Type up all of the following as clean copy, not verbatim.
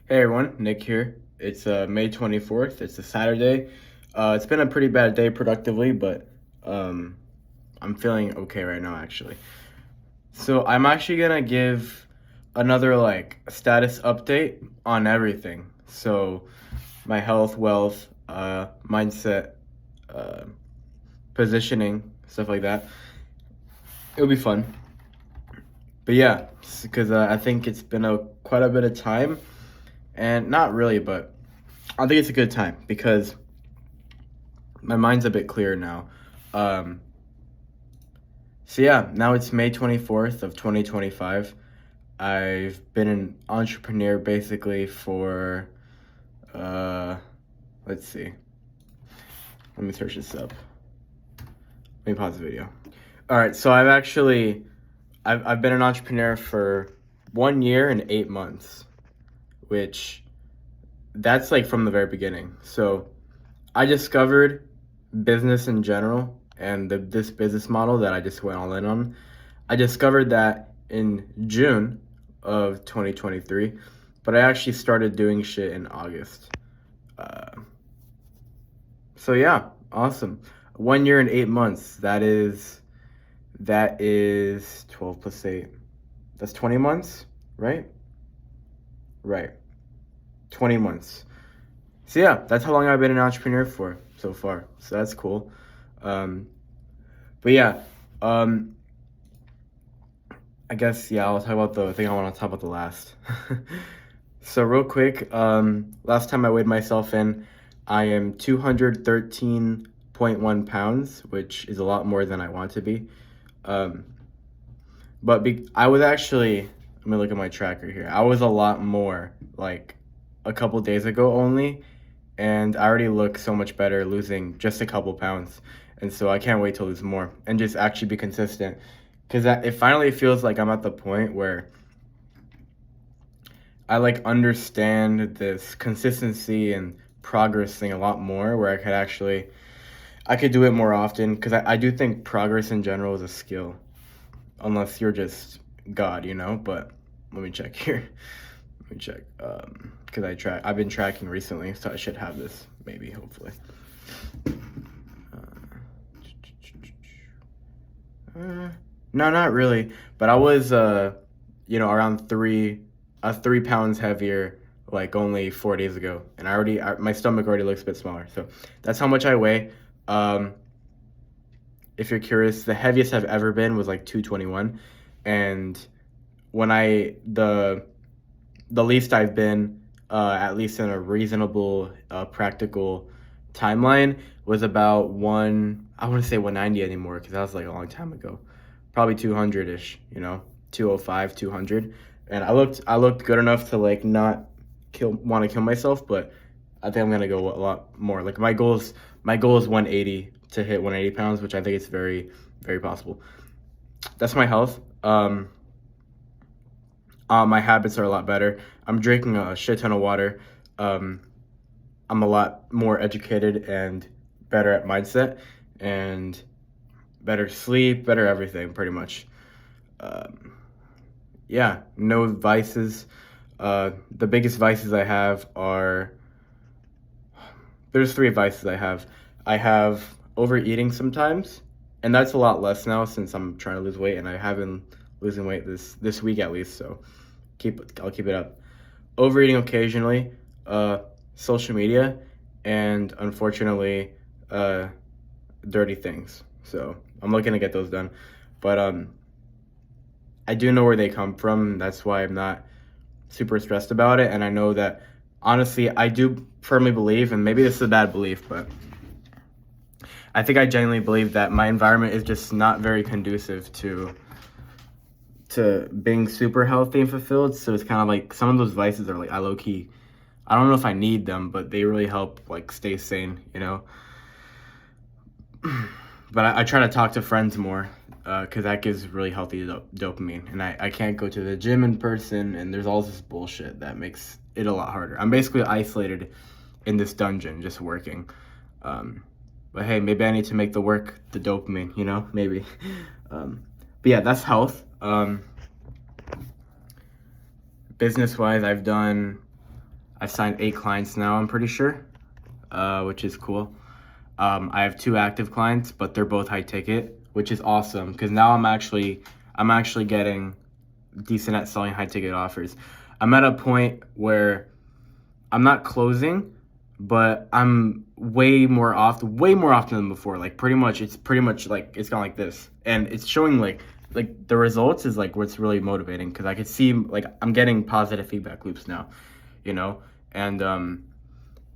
Hey everyone, Nick here. It's May 24th. It's a Saturday. It's been a pretty bad day productively, but um, I'm feeling okay right now actually. So I'm actually gonna give another like status update on everything. So my health, wealth, mindset, uh, positioning, stuff like that. It'll be fun. But yeah, because I think it's been a quite a bit of time, and not really, but I think it's a good time because my mind's a bit clearer now. Um, so yeah, now it's May 24th of 2025. I've been an entrepreneur basically for uh let's see. Let me search this up. Let me pause the video. All right, so I've been an entrepreneur for 1 year and 8 months, which that's like from the very beginning. So I discovered business in general and this business model that I just went all in on. I discovered that in June of 2023, but I actually started doing shit in August. Uh, so yeah, awesome. 1 year and 8 months. That is 12 plus 8. That's 20 months, right? Right. 20 months. So yeah, that's how long I've been an entrepreneur for so far. So that's cool. Um, but yeah, um, I guess yeah, I'll talk about the thing I want to talk about the last. So real quick, last time I weighed myself in, I am 213.1 pounds, which is a lot more than I want to be. Um, I was actually, let me look at my tracker here. I was a lot more like a couple days ago only, and I already look so much better losing just a couple pounds. And so I can't wait to lose more and just actually be consistent because it finally feels like I'm at the point where I like understand this consistency and progress thing a lot more where I could do it more often because I do think progress in general is a skill unless you're just God, you know. But let me check here. Let me check because I've been tracking recently, so I should have this maybe hopefully. No, not really. But I was, around 3 pounds heavier, like only 4 days ago, and my stomach already looks a bit smaller. So that's how much I weigh. Um, if you're curious, the heaviest I've ever been was like 221, and when the least I've been, at least in a reasonable, practical timeline, was about I want to say 190 anymore because that was like a long time ago. Probably 200 ish, 205, 200. And I looked good enough to like not want to kill myself, but I think I'm gonna go a lot more. Like my goal is 180 to hit 180 pounds, which I think is very, very possible. That's my health. My habits are a lot better. I'm drinking a shit ton of water. Um, I'm a lot more educated and better at mindset and better sleep, better everything, pretty much. Um, yeah, no vices. The biggest vices I have are there's three vices I have. I have overeating sometimes, and that's a lot less now since I'm trying to lose weight, and I have been losing weight this week at least. So I'll keep it up. Overeating occasionally, social media, and unfortunately, uh, dirty things. So I'm looking to get those done, but I do know where they come from. That's why I'm not super stressed about it, and I know that honestly, I do firmly believe, and maybe this is a bad belief, but I think I genuinely believe that my environment is just not very conducive to being super healthy and fulfilled. So it's kind of like some of those vices are like I low key. I don't know if I need them, but they really help like stay sane, you know. But I try to talk to friends more because that gives really healthy dopamine. And I can't go to the gym in person, and there's all this bullshit that makes it a lot harder. I'm basically isolated in this dungeon, just working. But hey, maybe I need to make the work the dopamine, you know, maybe. But yeah, that's health. Business wise, I've done I've signed 8 clients now, I'm pretty sure, which is cool. I have 2 active clients, but they're both high ticket, which is awesome because now I'm actually getting decent at selling high ticket offers. I'm at a point where I'm not closing, but I'm way more often than before. Like it's pretty much like it's gone like this, and it's showing like the results is like what's really motivating because I could see like I'm getting positive feedback loops now, and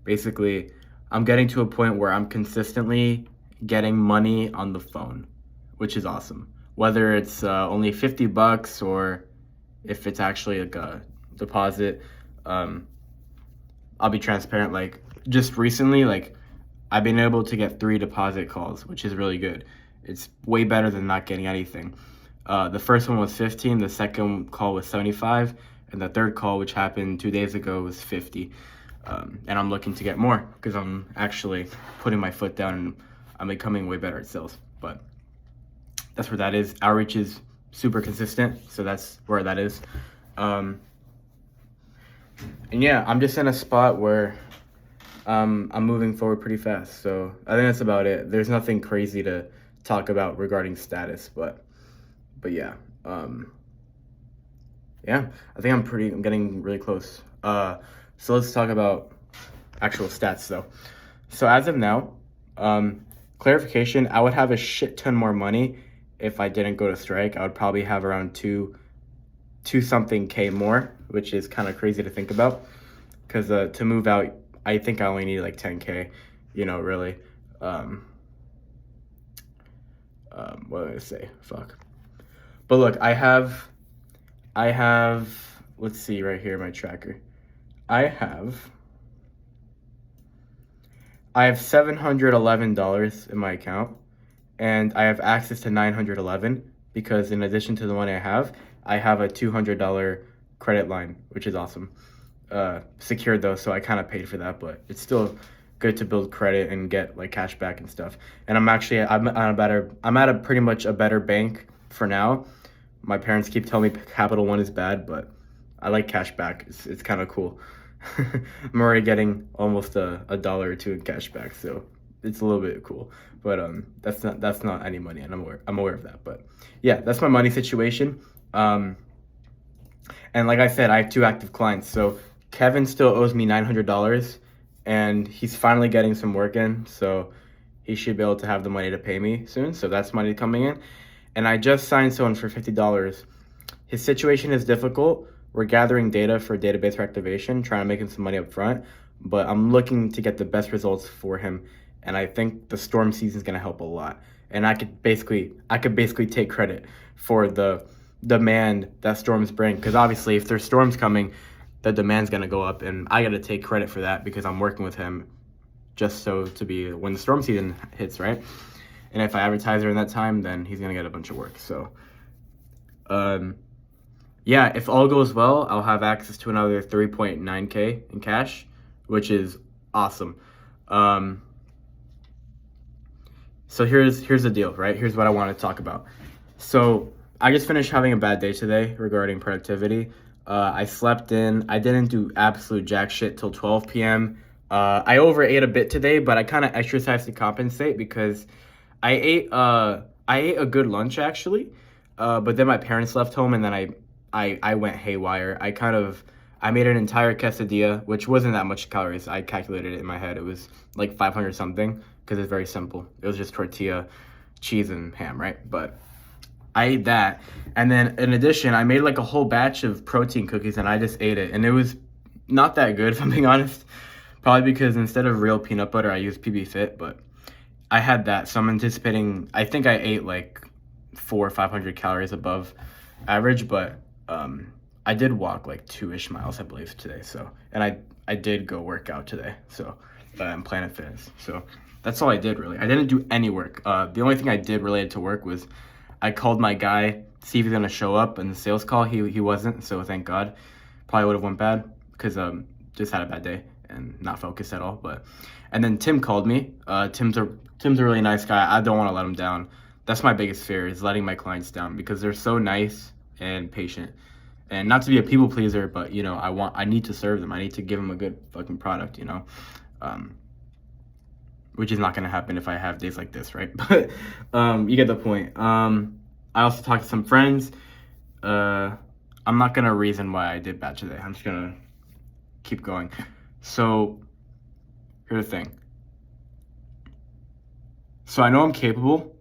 basically I'm getting to a point where I'm consistently getting money on the phone, which is awesome. Whether it's only $50 or if it's actually like a deposit, I'll be transparent. Like just recently, like I've been able to get 3 deposit calls, which is really good. It's way better than not getting anything. The first one was 15, the second call was 75, and the third call, which happened 2 days ago, was 50. And I'm looking to get more because I'm actually putting my foot down and I'm becoming way better at sales. But that's where that is. Outreach is super consistent, so that's where that is. And yeah, I'm just in a spot where I'm moving forward pretty fast. So I think that's about it. There's nothing crazy to talk about regarding status, but yeah. Yeah, I think I'm getting really close. So let's talk about actual stats though. So as of now, clarification, I would have a shit ton more money if I didn't go to strike. I would probably have around two something K more, which is kind of crazy to think about. Because to move out, I think I only need like 10K, really. What did I say? Fuck. But look, I have, let's see right here, my tracker. I have $711 in my account, and I have access to 911 because in addition to the money I have a $200 credit line, which is awesome. Secured though, so I kind of paid for that, but it's still good to build credit and get like cash back and stuff. And I'm at a pretty much a better bank for now. My parents keep telling me Capital One is bad, but I like cash back. It's kind of cool. I'm already getting almost a dollar or two in cash back, so it's a little bit cool. But that's not any money, and I'm aware of that. But yeah, that's my money situation. And like I said, I have 2 active clients. So Kevin still owes me $900, and he's finally getting some work in, so he should be able to have the money to pay me soon. So that's money coming in. And I just signed someone for $50. His situation is difficult. We're gathering data for database reactivation, trying to make him some money up front, but I'm looking to get the best results for him, and I think the storm season is going to help a lot. And I could basically take credit for the demand that storms bring, because obviously if there's storms coming, the demand's going to go up, and I got to take credit for that because I'm working with him just so to be when the storm season hits, right? And if I advertise during that time, then he's going to get a bunch of work. So yeah, if all goes well, I'll have access to another 3.9K in cash, which is awesome. So here's the deal, right? Here's what I want to talk about. So I just finished having a bad day today regarding productivity. I slept in. I didn't do absolute jack shit till 12 p.m. I overate a bit today, but I kind of exercised to compensate because I ate a good lunch actually, but then my parents left home and then I went haywire. I made an entire quesadilla, which wasn't that much calories. I calculated it in my head. It was like 500 something because it's very simple. It was just tortilla, cheese, and ham, right? But I ate that. And then in addition, I made like a whole batch of protein cookies and I just ate it. And it was not that good, if I'm being honest. Probably because instead of real peanut butter, I used PB Fit, but I had that. So I'm anticipating, I think I ate like 400 or 500 calories above average, but I did walk like 2-ish miles, I believe, today. So, and I did go work out today. So, Planet Fitness. So that's all I did really. I didn't do any work. The only thing I did related to work was I called my guy, see if he's gonna show up in the sales call. He wasn't, so thank God. Probably would have went bad because just had a bad day and not focused at all. And then Tim called me. Tim's a really nice guy. I don't want to let him down. That's my biggest fear, is letting my clients down because they're so nice and patient. And not to be a people pleaser, but you know, I need to serve them. I need to give them a good fucking product, you know. Um, which is not gonna happen if I have days like this, right? But you get the point. I also talked to some friends. I'm not gonna reason why I did bad today. I'm just gonna keep going. So here's the thing. So I know I'm capable,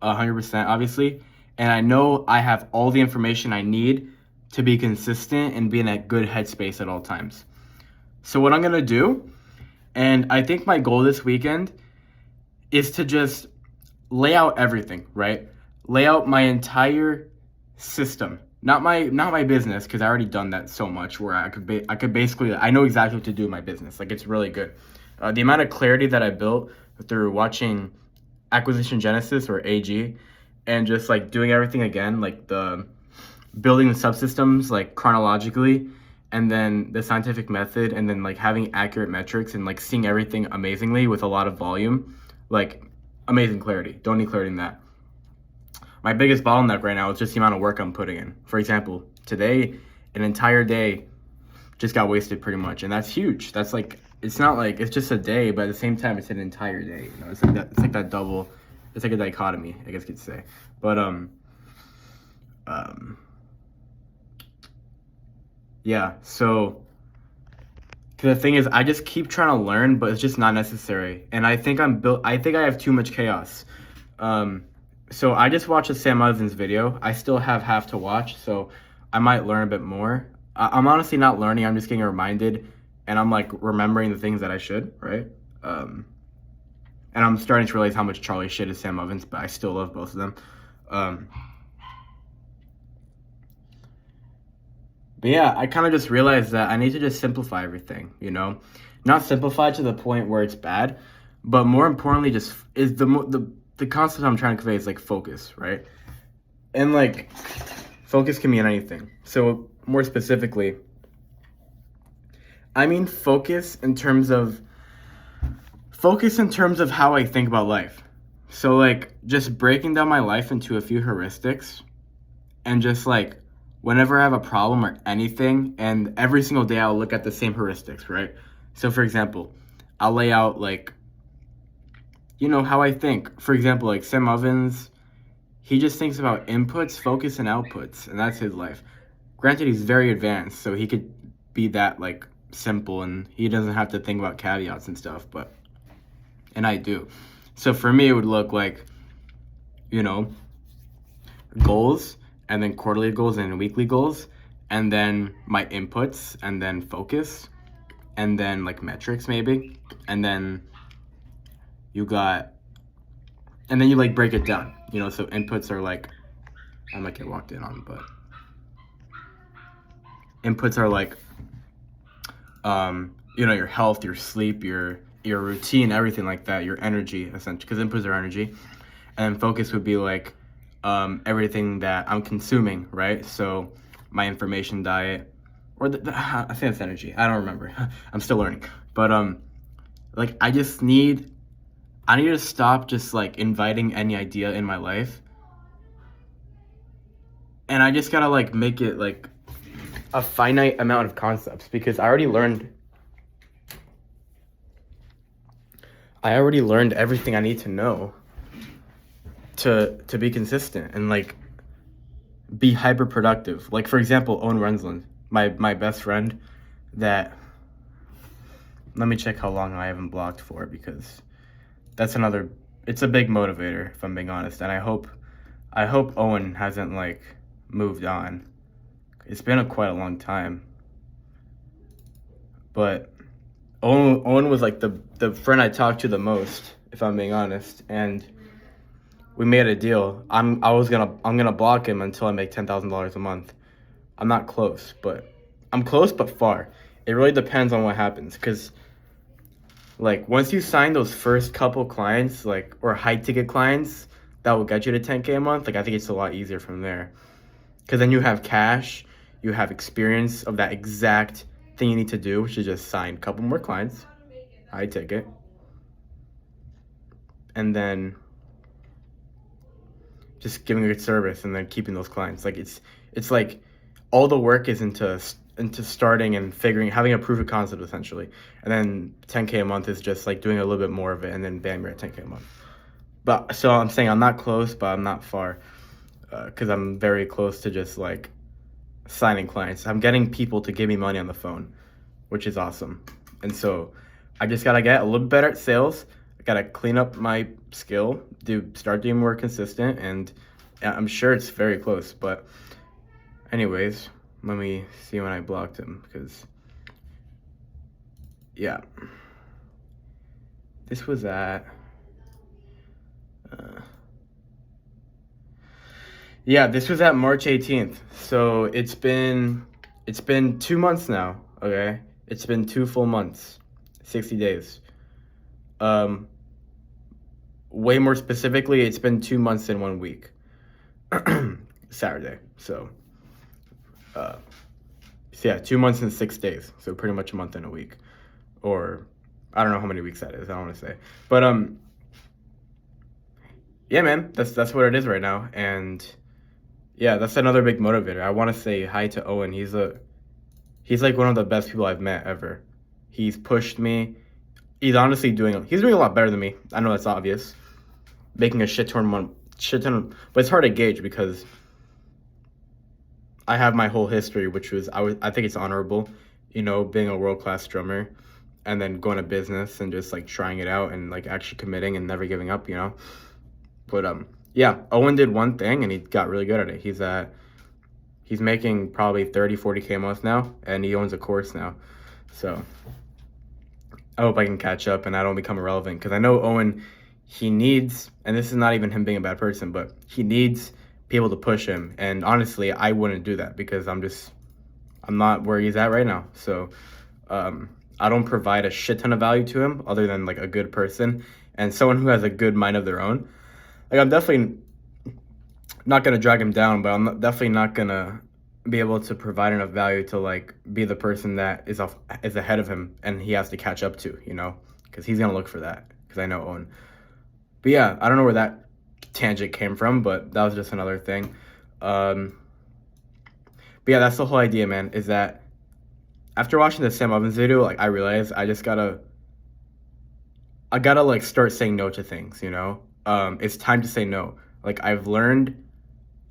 100%, obviously, and I know I have all the information I need to be consistent and be in a good headspace at all times. So what I'm gonna do, and I think my goal this weekend is to just lay out everything, right? Lay out my entire system. Not my business, because I already done that so much where I could basically, I know exactly what to do in my business. Like, it's really good. The amount of clarity that I built through watching Acquisition Genesis, or AG, and just like doing everything again, like the building the subsystems like chronologically, and then the scientific method, and then like having accurate metrics and like seeing everything amazingly with a lot of volume, like amazing clarity. Don't need clarity in that. My biggest bottleneck right now is just the amount of work I'm putting in. For example, today, an entire day just got wasted pretty much, and that's huge. That's like, it's not like it's just a day, but at the same time, it's an entire day. You know, it's like that. It's like that double. It's like a dichotomy, I guess you could say. But yeah. So the thing is, I just keep trying to learn, but it's just not necessary. And I think I think I have too much chaos. So I just watched a Sam Evans video. I still have half to watch, so I might learn a bit more. I'm honestly not learning. I'm just getting reminded, and I'm like remembering the things that I should, right? And I'm starting to realize how much Charlie shit is Sam Evans, but I still love both of them. But yeah, I kind of just realized that I need to just simplify everything, you know? Not simplify to the point where it's bad, but more importantly, just is the concept I'm trying to convey is like focus, right? And like focus can mean anything. So more specifically, I mean focus in terms of how I think about life. So like just breaking down my life into a few heuristics, and just like whenever I have a problem or anything, and every single day I'll look at the same heuristics, right? So for example, I'll lay out like, you know, how I think. For example, like Sam Evans, he just thinks about inputs, focus, and outputs, and that's his life. Granted, he's very advanced, so he could be that like simple, and he doesn't have to think about caveats and stuff, and I do. So for me, it would look like, you know, goals, and then quarterly goals and weekly goals, and then my inputs, and then focus, and then like metrics maybe, and then you like break it down, you know. So inputs are like, I might get walked in on, but inputs are like, you know, your health, your sleep, your routine, everything like that, your energy, essentially, because inputs are energy. And then focus would be like, everything that I'm consuming, right? So my information diet, or I think it's energy. I don't remember. I'm still learning. But like I need to stop just like inviting any idea in my life, and I just gotta like make it like a finite amount of concepts, because I already learned everything I need to know to be consistent and like be hyper productive. Like for example, Owen Rensland, my best friend, that, let me check how long I haven't blocked for, because it's a big motivator, if I'm being honest. And I hope Owen hasn't like moved on. It's been quite a long time. But Owen was like the friend I talked to the most, if I'm being honest, and we made a deal. I'm gonna block him until I make $10,000 a month. I'm not close, but I'm close but far. It really depends on what happens, because like once you sign those first couple clients, like, or high ticket clients that will get you to 10K a month, like I think it's a lot easier from there, because then you have cash, you have experience of that exact thing you need to do, which is just sign a couple more clients, high ticket, and then just giving a good service, and then keeping those clients. Like it's like all the work is into starting and figuring, having a proof of concept essentially, and then 10K a month is just like doing a little bit more of it, and then bam, you're at 10K a month. But so I'm saying I'm not close, but I'm not far, because I'm very close to just like signing clients. I'm getting people to give me money on the phone, which is awesome. And so I just gotta get a little bit better at sales. I gotta clean up my skill, start being more consistent, and I'm sure it's very close. But anyways, let me see when I blocked him, because yeah, this was at this was at March 18th. So it's been 2 months now. Okay, it's been 2 full months, 60 days. Way more specifically, it's been 2 months and 1 week. Saturday. So yeah, 2 months and 6 days. So pretty much a month and a week, or I don't know how many weeks that is. I don't want to say, but yeah, man, that's what it is right now, and yeah, that's another big motivator. I want to say hi to Owen. He's like one of the best people I've met ever. He's pushed me. He's honestly doing a lot better than me. I know that's obvious. Making a shit ton, but it's hard to gauge because I have my whole history, which was I think it's honorable, being a world-class drummer, and then going to business and just like trying it out and like actually committing and never giving up, But yeah, Owen did one thing and he got really good at it. He's making probably 30-40K a month now, and he owns a course now. So I hope I can catch up and I don't become irrelevant, because I know Owen, he needs, and this is not even him being a bad person, but he needs people to push him. And honestly, I wouldn't do that because I'm not where he's at right now. So I don't provide a shit ton of value to him other than like a good person and someone who has a good mind of their own. Like, I'm definitely not going to drag him down, but I'm definitely not going to be able to provide enough value to like be the person that is ahead of him and he has to catch up to, because he's going to look for that, because I know Owen. But yeah, I don't know where that tangent came from, but that was just another thing. But yeah, that's the whole idea, man, is that after watching the Sam Ovens video, like, I realized I gotta like start saying no to things, It's time to say no. Like, I've learned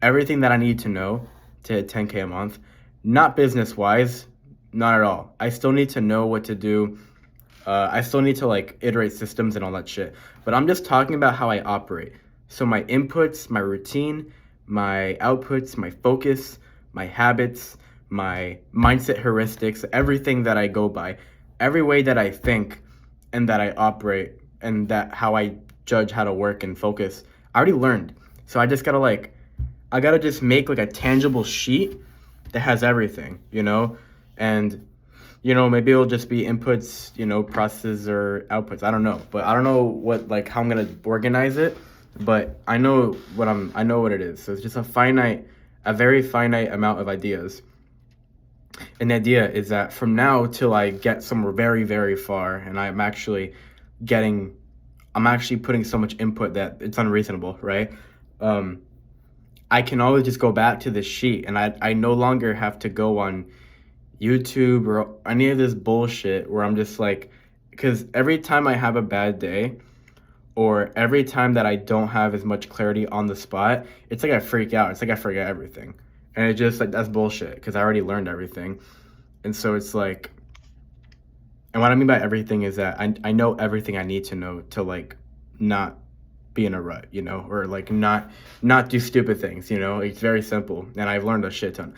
everything that I need to know to hit 10K a month. Not business-wise, not at all. I still need to know what to do. I still need to like iterate systems and all that shit. But I'm just talking about how I operate. So my inputs, my routine, my outputs, my focus, my habits, my mindset heuristics, everything that I go by, every way that I think and that I operate, and that how I judge how to work and focus, I already learned. So I just gotta I gotta just make like a tangible sheet that has everything, and maybe it'll just be inputs, processes or outputs. I don't know, but I don't know how I'm gonna organize it, but I know what it is. So it's just a very finite amount of ideas. And the idea is that from now till I get somewhere very, very far, and I'm actually putting so much input that it's unreasonable, right? I can always just go back to this sheet, and I no longer have to go on YouTube or any of this bullshit where I'm just like, because every time I have a bad day, or every time that I don't have as much clarity on the spot, it's like I freak out. It's like I forget everything. And it's just like, that's bullshit, because I already learned everything. And so it's like, and what I mean by everything is that I know everything I need to know to like not be in a rut, or like not do stupid things, It's very simple, and I've learned a shit ton.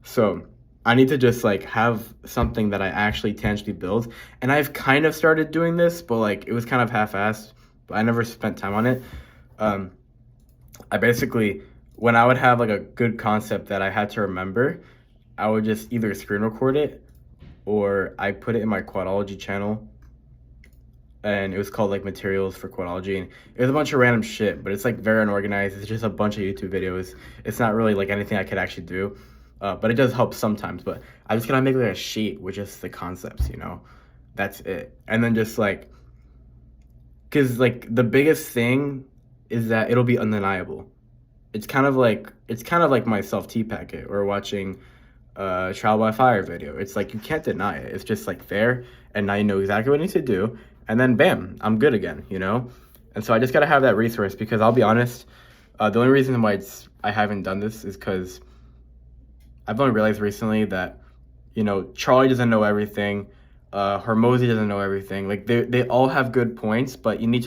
So I need to just like have something that I actually tangibly build. And I've kind of started doing this, but like it was kind of half-assed, but I never spent time on it. I basically, when I would have like a good concept that I had to remember, I would just either screen record it, or I put it in my Quadology channel, and it was called like Materials for Quadology, and it was a bunch of random shit, but it's like very unorganized. It's just a bunch of YouTube videos. It's not really like anything I could actually do, but it does help sometimes. But I just gotta make like a sheet with just the concepts, that's it. And then just like, because like the biggest thing is that it'll be undeniable. It's kind of like my self-tea packet, or watching Trial by Fire video. It's like you can't deny it. It's just like there, and now you know exactly what you need to do, and then bam, I'm good again, you know? And so I just gotta have that resource because I'll be honest, the only reason why I haven't done this is because I've only realized recently that, you know, Charlie doesn't know everything, Hormozy doesn't know everything. Like they all have good points, but you need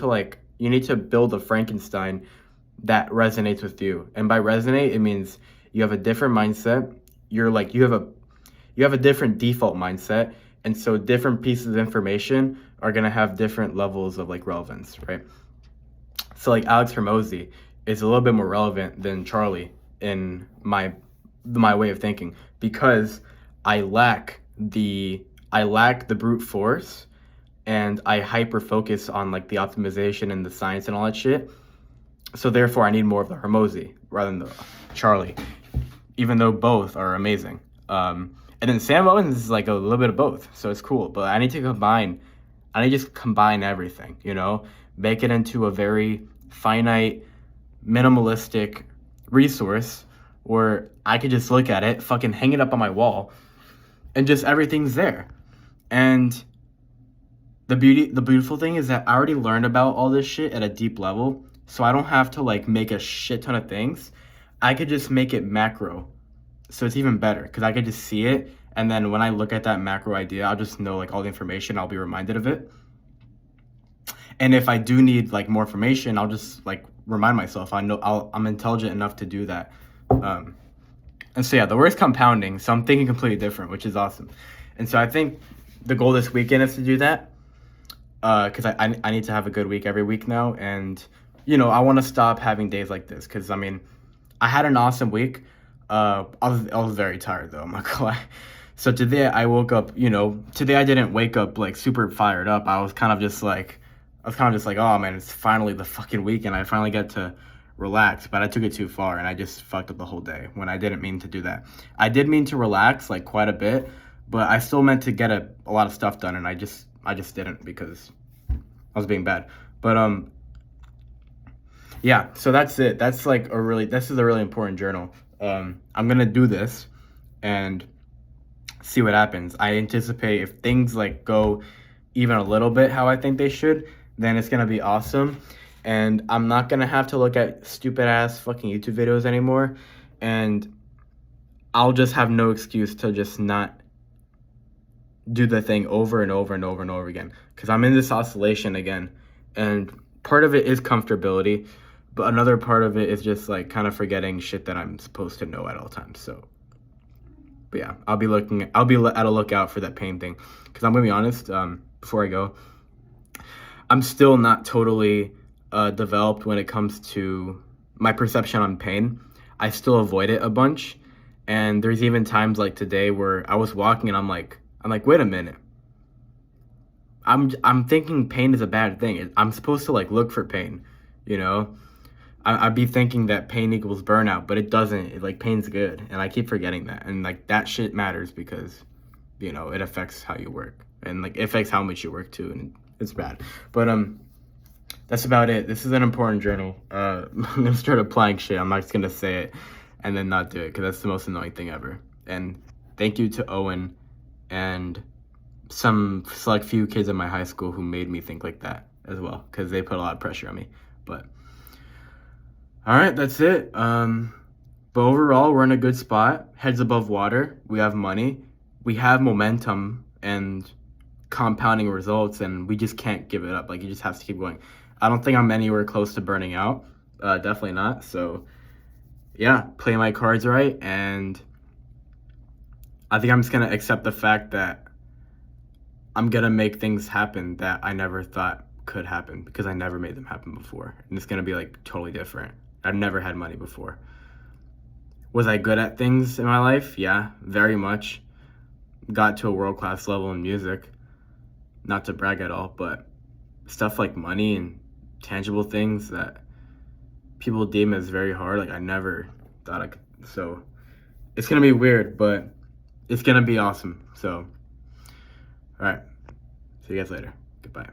to build a Frankenstein that resonates with you. And by resonate, it means you have a different mindset. You have a different default mindset, and so different pieces of information are gonna have different levels of like relevance, right? So like Alex Hormozy is a little bit more relevant than Charlie in my way of thinking because I lack the brute force and I hyper focus on like the optimization and the science and all that shit. So therefore I need more of the Hormozy rather than the Charlie, even though both are amazing. And then Sam Owens is like a little bit of both, so it's cool. But I need to just combine everything, you know, make it into a very finite, minimalistic resource where I could just look at it, fucking hang it up on my wall, and just everything's there. And the beautiful thing is that I already learned about all this shit at a deep level, so I don't have to like make a shit ton of things. I could just make it macro. So it's even better because I could just see it, and then when I look at that macro idea, I'll just know like all the information. I'll be reminded of it. And if I do need like more information, I'll just like remind myself. I'm intelligent enough to do that. And so yeah, the word's compounding. So I'm thinking completely different, which is awesome. And so I think the goal this weekend is to do that. Because I need to have a good week every week now, and you know I want to stop having days like this. Because I mean, I had an awesome week. I was very tired though, I'm not gonna lie. So today I woke up, you know, today I didn't wake up like super fired up. I was kind of just like, oh man, it's finally the fucking weekend. I finally get to relax, but I took it too far and I just fucked up the whole day when I didn't mean to do that. I did mean to relax like quite a bit, but I still meant to get a lot of stuff done, and I just didn't because I was being bad. But yeah, so that's it. This is a really important journal. I'm gonna do this and see what happens. I anticipate if things like go even a little bit how I think they should, then it's gonna be awesome. And I'm not gonna have to look at stupid ass fucking YouTube videos anymore, and I'll just have no excuse to just not do the thing over and over and over and over again, because I'm in this oscillation again, and part of it is comfortability, but another part of it is just like kind of forgetting shit that I'm supposed to know at all times. So but yeah, I'll be at a lookout for that pain thing, because I'm gonna be honest, before I go, I'm still not totally developed when it comes to my perception on pain. I still avoid it a bunch, and there's even times like today where I was walking and I'm like, wait a minute. I'm thinking pain is a bad thing. I'm supposed to like look for pain, you know? I'd be thinking that pain equals burnout, but it doesn't. Like pain's good, and I keep forgetting that. And like that shit matters because, you know, it affects how you work, and like it affects how much you work too, and it's bad. But that's about it. This is an important journal. I'm gonna start applying shit. I'm not just gonna say it and then not do it, because that's the most annoying thing ever. And thank you to Owen and some select few kids in my high school who made me think like that as well, because they put a lot of pressure on me. But all right, that's it. But overall, we're in a good spot. Heads above water. We have money. We have momentum and compounding results, and we just can't give it up. Like, you just have to keep going. I don't think I'm anywhere close to burning out. Definitely not. So, yeah, play my cards right, and I think I'm just going to accept the fact that I'm going to make things happen that I never thought could happen, because I never made them happen before. And it's going to be, like, totally different. I've never had money before. Was I good at things in my life? Yeah, very much. Got to a world-class level in music. Not to brag at all, but stuff like money and tangible things that people deem as very hard, like I never thought I could. So it's going to be weird, but it's going to be awesome. So, all right. See you guys later. Goodbye.